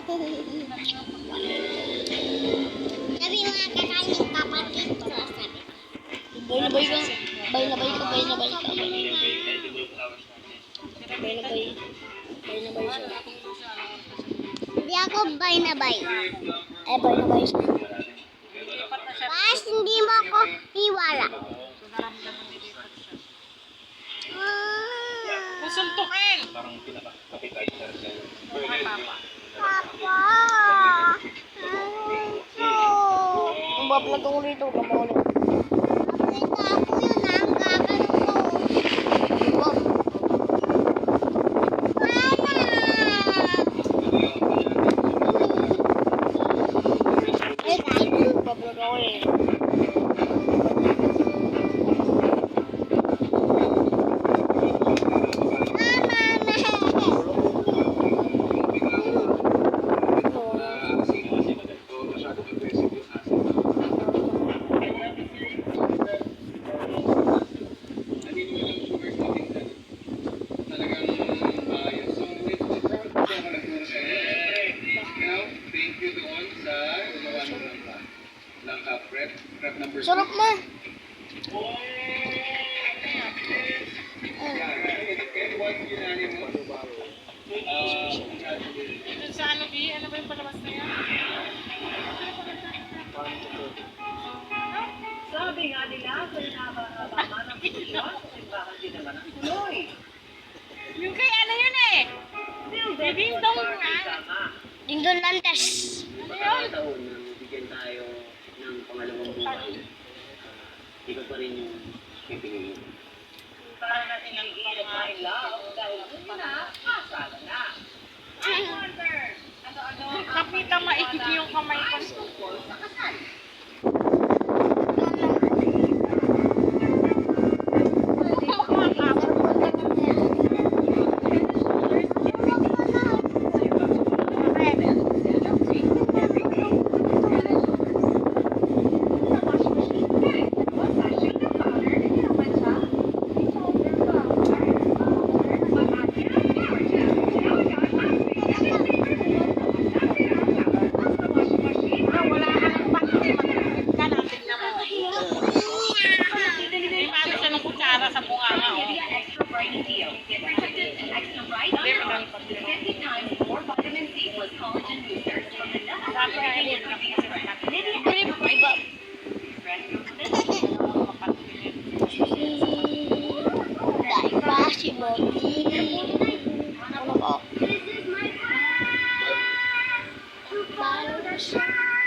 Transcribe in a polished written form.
Sabi mga kakain kapatid ko. Sabi. Bay na bay ka. Bay na bay ka. Bay na bay ka. Bay na bay. Bay na bay siya. Hindi ako bay na bay. Bay na bay siya. Pas, hindi mo ako iwala. Kusuntukin! Papa. Kung bablog ako rito, kamaulit. Nakita ko yun ang kakano ko. Bablog ako eh. Sarap ma. Dun sa ano, B? Ano ba yung palabas na yan? Sabi nga nila, sa inababa ng pilihan, sa simbahan din naman ang tuloy. Yung kay ano yun eh? Bibintong nga. Dingdon lantes. Pagkakataon na bigyan tayo ng pangalawang buhay, iba pa rin yung pipiliin. Para natin ang i-apply love dahil hindi na, kasala na. I wonder, ano-ano Kapita maikip yung kamay ko. tungkol sa kasal. Sa bunganga, oh. Extra bright deal. Get protected and extra bright under 50 times more vitamin C plus collagen boosters from the nuts. Dahil pa si Bobby. Ano ba? This is my car. To follow the sun.